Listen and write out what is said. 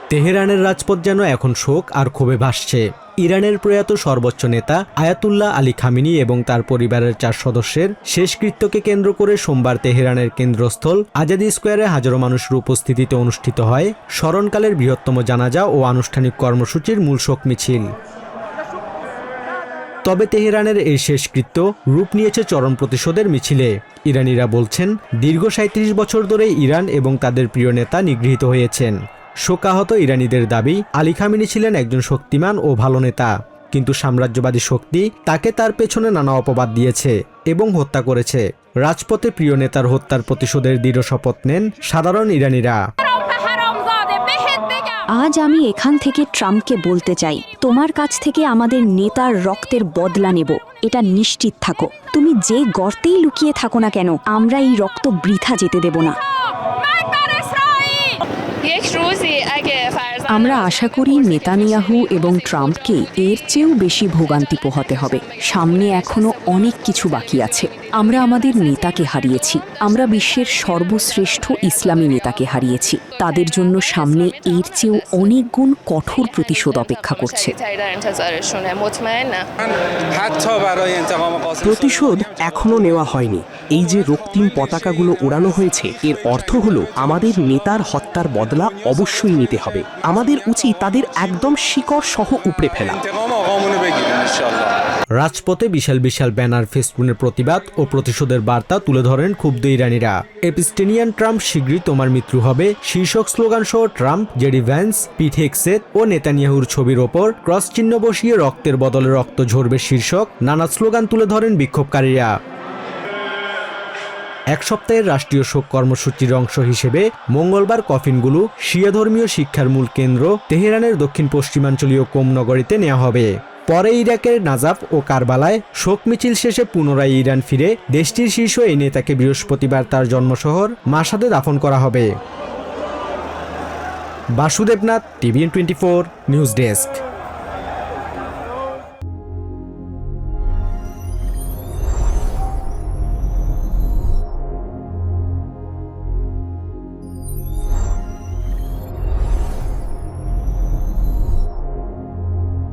তেহরানের রাজপথ যেন এখন শোক আর ক্ষোভে ভাসছে। ইরানের প্রয়াত সর্বোচ্চ নেতা আয়াতুল্লাহ আলী খামেনি এবং তার পরিবারের 4 সদস্যের শেষকৃত্যকে কেন্দ্র করে সোমবার তেহরানের কেন্দ্রস্থল আজাদি স্কোয়ারে হাজারো মানুষের উপস্থিতিতে অনুষ্ঠিত হয় স্মরণকালের বৃহত্তম জানাজা ও আনুষ্ঠানিক কর্মসূচির মূল শোক মিছিল। তবে তেহরানের এই শেষকৃত্য রূপ নিয়েছে চরম প্রতিশোধের মিছিলে। ইরানিরা বলছেন, দীর্ঘ 37 বছর ধরে ইরান এবং তাদের প্রিয় নেতা নিগৃহীত হয়েছেন। শোকাহত ইরানিদের দাবি, আলী খামেনি ছিলেন একজন শক্তিমান ও ভালো নেতা, কিন্তু সাম্রাজ্যবাদী শক্তি তাকে তার পেছনে নানা অপবাদ দিয়েছে এবং হত্যা করেছে। রাজপথে প্রিয় নেতার হত্যার প্রতিশোধের দৃঢ় শপথ নেন সাধারণ ইরানিরা। আজ আমি এখান থেকে ট্রাম্পকে বলতে চাই, তোমার কাছ থেকে আমাদের নেতার রক্তের বদলা নেব, এটা নিশ্চিত থাকো। তুমি যে গর্তেই লুকিয়ে থাকো না কেন, আমরা এই রক্ত বৃথা যেতে দেব না। আমরা আশা করি নেতানিয়াহু এবং ট্রাম্পকে এর চেয়েও বেশি ভোগান্তি পোহাতে হবে। সামনে এখনো অনেক কিছু বাকি আছে। আমরা আমাদের নেতাকে হারিয়েছি, আমরা বিশ্বের সর্বশ্রেষ্ঠ ইসলামী নেতাকে হারিয়েছি। তাদের জন্য সামনে এর চেয়েও অনেক গুণ কঠোর প্রতিশোধ অপেক্ষা করছে। প্রতিশোধ এখনো নেওয়া হয়নি। এই যে রক্তিম পতাকাগুলো উড়ানো হয়েছে, এর অর্থ হলো আমাদের নেতার হত্যার বদলা অবশ্যই নিতে হবে। আমাদের উচিত তাদের একদম শিকড় সহ উপড়ে ফেলা। রাজপথে বিশাল বিশাল ব্যানার, ফেস্টুনের প্রতিবাদ ও প্রতিশোধের বার্তা তুলে ধরেন ক্ষুব্ধ ইরানিরা। এপস্টেনিয়ান ট্রাম্প শীঘ্রই তোমার মৃত্যু হবে শীর্ষক স্লোগান সহ ট্রাম্প, জেডি ভ্যান্স, পিট হেগসেথ ও নেতানিয়াহুর ছবির ওপর ক্রস চিহ্ন বসিয়ে রক্তের বদলে রক্ত ঝরবে শীর্ষক নানা স্লোগান তুলে ধরেন বিক্ষোভকারীরা। এক সপ্তাহের রাষ্ট্রীয় শোক কর্মসূচির অংশ হিসেবে মঙ্গলবার কফিনগুলো শিয়া ধর্মীয় শিক্ষার মূল কেন্দ্র তেহরানের দক্ষিণ পশ্চিমাঞ্চলীয় কোম নগরীতে নেওয়া হবে। পরে ইরাকের নাজাফ ও কারবালায় শোক মিছিল শেষে পুনরায় ইরান ফিরে দেশটির শীর্ষ এই নেতাকে বৃহস্পতিবার তার জন্মশহর মাশহাদে দাফন করা হবে। Basudebnath, TVN24 news desk.